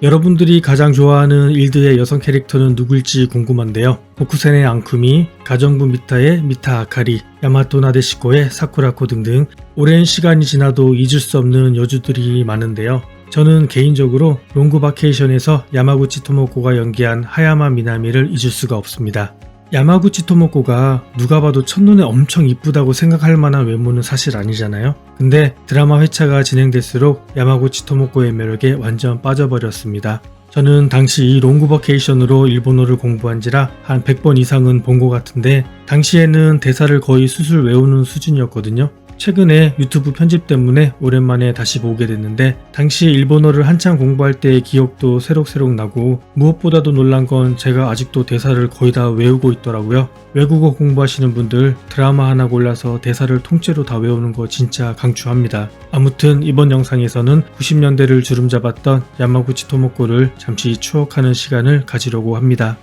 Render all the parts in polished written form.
여러분들이 가장 좋아하는 일드의 여성 캐릭터는 누굴지 궁금한데요. 보쿠센의 앙쿠미, 가정부 미타의 미타 아카리, 야마토 나데시코의 사쿠라코 등등 오랜 시간이 지나도 잊을 수 없는 여주들이 많은데요. 저는 개인적으로 롱구 바케이션에서 야마구치 토모코가 연기한 하야마 미나미를 잊을 수가 없습니다. 야마구치 토모코가 누가 봐도 첫눈에 엄청 이쁘다고 생각할 만한 외모는 사실 아니잖아요. 근데 드라마 회차가 진행될수록 야마구치 토모코의 매력에 완전 빠져버렸습니다. 저는 당시 이 롱구 버케이션으로 일본어를 공부한지라 한 100번 이상은 본 것 같은데 당시에는 대사를 거의 수술 외우는 수준이었거든요. 최근에 유튜브 편집 때문에 오랜만에 다시 보게 됐는데 당시 일본어를 한창 공부할 때의 기억도 새록새록 나고 무엇보다도 놀란 건 제가 아직도 대사를 거의 다 외우고 있더라고요. 외국어 공부하시는 분들 드라마 하나 골라서 대사를 통째로 다 외우는 거 진짜 강추합니다. 아무튼 이번 영상에서는 90년대를 주름잡았던 야마구치 토모코를 잠시 추억하는 시간을 가지려고 합니다.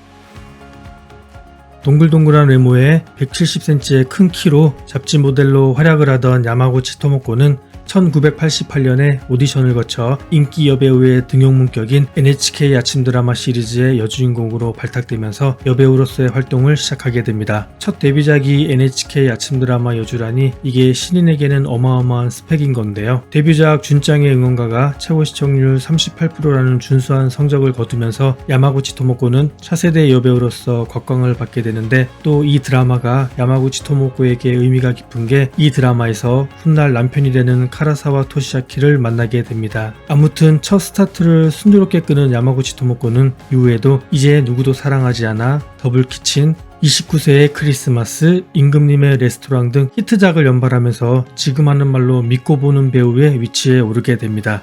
동글동글한 외모에 170cm의 큰 키로 잡지 모델로 활약을 하던 야마구치 토모코는 1988년에 오디션을 거쳐 인기 여배우의 등용문격인 NHK 아침 드라마 시리즈의 여주인공으로 발탁되면서 여배우로서의 활동을 시작하게 됩니다. 첫 데뷔작이 NHK 아침 드라마 여주라니 이게 신인에게는 어마어마한 스펙인 건데요. 데뷔작 준짱의 응원가가 최고 시청률 38%라는 준수한 성적을 거두면서 야마구치 토모코는 차세대 여배우로서 곽광을 받게 되는데 또 이 드라마가 야마구치 토모코에게 의미가 깊은 게 이 드라마에서 훗날 남편이 되는 카라사와 토시아키를 만나게 됩니다. 아무튼 첫 스타트를 순조롭게 끄는 야마구치 토모코는 이후에도 이제 누구도 사랑하지 않아, 더블키친, 29세의 크리스마스, 임금님의 레스토랑 등 히트작을 연발하면서 지금 하는 말로 믿고 보는 배우의 위치에 오르게 됩니다.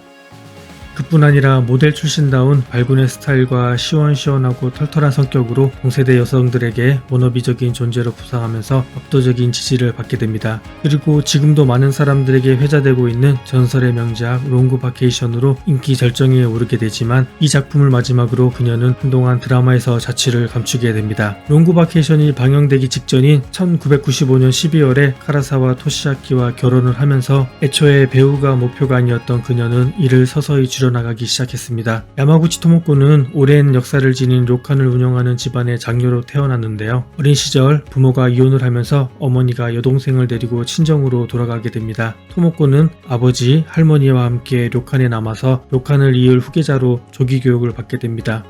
그뿐 아니라 모델 출신다운 발군의 스타일과 시원시원하고 털털한 성격으로 동세대 여성들에게 워너비적인 존재로 부상하면서 압도적인 지지를 받게 됩니다. 그리고 지금도 많은 사람들에게 회자되고 있는 전설의 명작 롱구 바케이션으로 인기 절정에 오르게 되지만 이 작품을 마지막으로 그녀는 한동안 드라마에서 자취를 감추게 됩니다. 롱구 바케이션이 방영되기 직전인 1995년 12월에 카라사와 토시아키와 결혼을 하면서 애초에 배우가 목표가 아니었던 그녀는 이를 서서히 줄여나가기 시작했습니다. 야마구치 토모코는 오랜 역사를 지닌 료칸을 운영하는 집안의 장녀로 태어났는데요. 어린 시절 부모가 이혼을 하면서 어머니가 여동생을 데리고 친정으로 돌아가게 됩니다. 토모코는 아버지, 할머니와 함께 료칸에 남아서 료칸을 이을 후계자로 조기 교육을 받게 됩니다.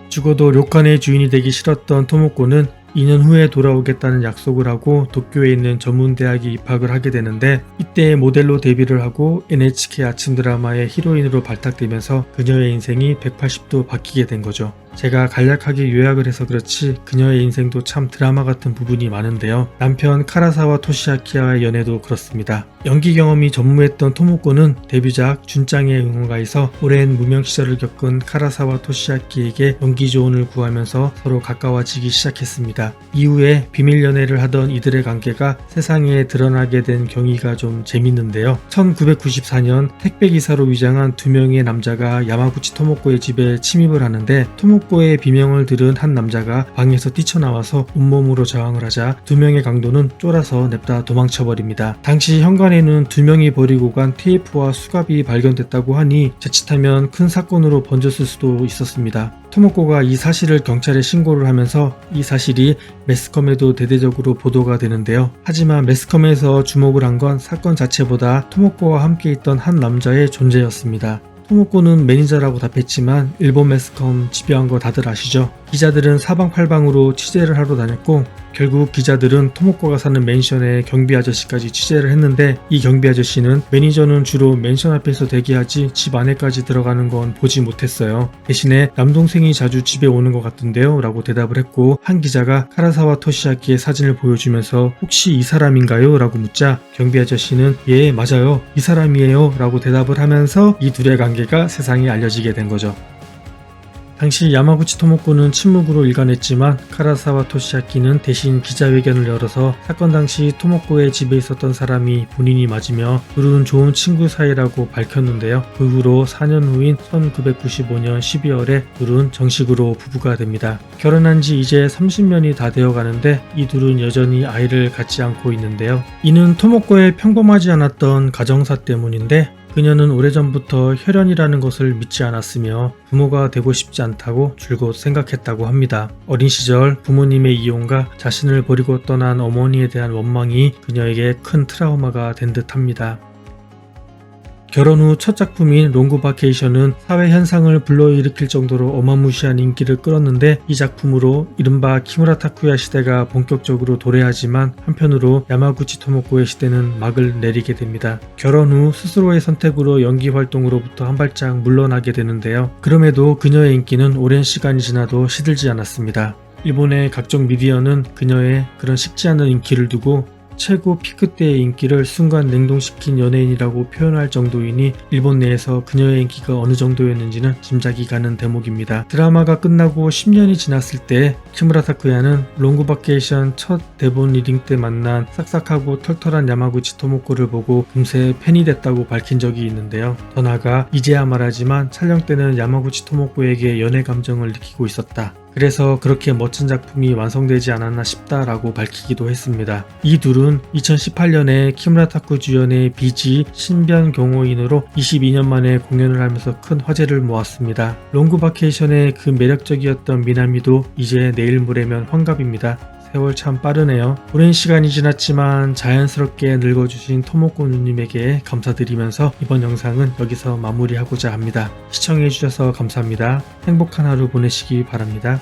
죽어도 료칸의 주인이 되기 싫었던 토모코는 2년 후에 돌아오겠다는 약속을 하고 도쿄에 있는 전문대학에 입학을 하게 되는데 이때 모델로 데뷔를 하고 NHK 아침 드라마의 히로인으로 발탁되면서 그녀의 인생이 180도 바뀌게 된 거죠. 제가 간략하게 요약을 해서 그렇지 그녀의 인생도 참 드라마 같은 부분이 많은데요. 남편 카라사와 토시아키와의 연애도 그렇습니다. 연기 경험이 전무했던 토모코는 데뷔작 준짱의 응원가에서 오랜 무명 시절을 겪은 카라사와 토시아키에게 연기 조언을 구하면서 서로 가까워지기 시작했습니다. 이후에 비밀 연애를 하던 이들의 관계가 세상에 드러나게 된 경위가 좀 재밌는데요. 1994년 택배기사로 위장한 두 명의 남자가 야마구치 토모코의 집에 침입을 하는데 토모코의 비명을 들은 한 남자가 방에서 뛰쳐나와서 온몸으로 저항을 하자 두 명의 강도는 쫄아서 냅다 도망쳐버립니다. 당시 현관에는 두 명이 버리고 간 테이프와 수갑이 발견됐다고 하니 자칫하면 큰 사건으로 번졌을 수도 있었습니다. 토모코가 이 사실을 경찰에 신고를 하면서 이 사실이 매스컴에도 대대적으로 보도가 되는데요. 하지만 매스컴에서 주목을 한 건 사건 자체보다 토모코와 함께 있던 한 남자의 존재였습니다. 토모코는 매니저라고 답했지만 일본 매스컴 집요한 거 다들 아시죠? 기자들은 사방팔방으로 취재를 하러 다녔고 결국 기자들은 토모코가 사는 맨션에 경비 아저씨까지 취재를 했는데 이 경비 아저씨는 매니저는 주로 맨션 앞에서 대기하지 집 안에까지 들어가는 건 보지 못했어요. 대신에 남동생이 자주 집에 오는 것 같은데요 라고 대답을 했고 한 기자가 카라사와 토시아키의 사진을 보여주면서 혹시 이 사람인가요? 라고 묻자 경비 아저씨는 예 맞아요 이 사람이에요 라고 대답을 하면서 이 둘의 관계가 세상에 알려지게 된 거죠. 당시 야마구치 토모코는 침묵으로 일관했지만 카라사와 토시아키는 대신 기자회견을 열어서 사건 당시 토모코의 집에 있었던 사람이 본인이 맞으며 둘은 좋은 친구 사이라고 밝혔는데요. 그 후로 4년 후인 1995년 12월에 둘은 정식으로 부부가 됩니다. 결혼한 지 이제 30년이 다 되어 가는데 이 둘은 여전히 아이를 갖지 않고 있는데요. 이는 토모코의 평범하지 않았던 가정사 때문인데 그녀는 오래전부터 혈연이라는 것을 믿지 않았으며 부모가 되고 싶지 않다고 줄곧 생각했다고 합니다. 어린 시절 부모님의 이혼과 자신을 버리고 떠난 어머니에 대한 원망이 그녀에게 큰 트라우마가 된 듯합니다. 결혼 후 첫 작품인 롱구 바케이션은 사회 현상을 불러일으킬 정도로 어마무시한 인기를 끌었는데 이 작품으로 이른바 키무라 타쿠야 시대가 본격적으로 도래하지만 한편으로 야마구치 토모코의 시대는 막을 내리게 됩니다. 결혼 후 스스로의 선택으로 연기 활동으로부터 한 발짝 물러나게 되는데요. 그럼에도 그녀의 인기는 오랜 시간이 지나도 시들지 않았습니다. 일본의 각종 미디어는 그녀의 그런 식지 않은 인기를 두고 최고 피크 때의 인기를 순간 냉동시킨 연예인이라고 표현할 정도이니 일본 내에서 그녀의 인기가 어느 정도였는지는 짐작이 가는 대목입니다. 드라마가 끝나고 10년이 지났을 때 키무라 타쿠야는 롱구 바케이션 첫 대본 리딩 때 만난 싹싹하고 털털한 야마구치 토모코를 보고 금세 팬이 됐다고 밝힌 적이 있는데요. 더 나아가 이제야 말하지만 촬영 때는 야마구치 토모코에게 연애 감정을 느끼고 있었다. 그래서 그렇게 멋진 작품이 완성되지 않았나 싶다라고 밝히기도 했습니다. 이 둘은 2018년에 키무라 타쿠 주연의 비지 신변 경호인으로 22년 만에 공연을 하면서 큰 화제를 모았습니다. 롱구 바케이션의 그 매력적이었던 미나미도 이제 내일 모레면 환갑입니다. 세월 참 빠르네요. 오랜 시간이 지났지만 자연스럽게 늙어주신 토모코 누님에게 감사드리면서 이번 영상은 여기서 마무리하고자 합니다. 시청해주셔서 감사합니다. 행복한 하루 보내시기 바랍니다.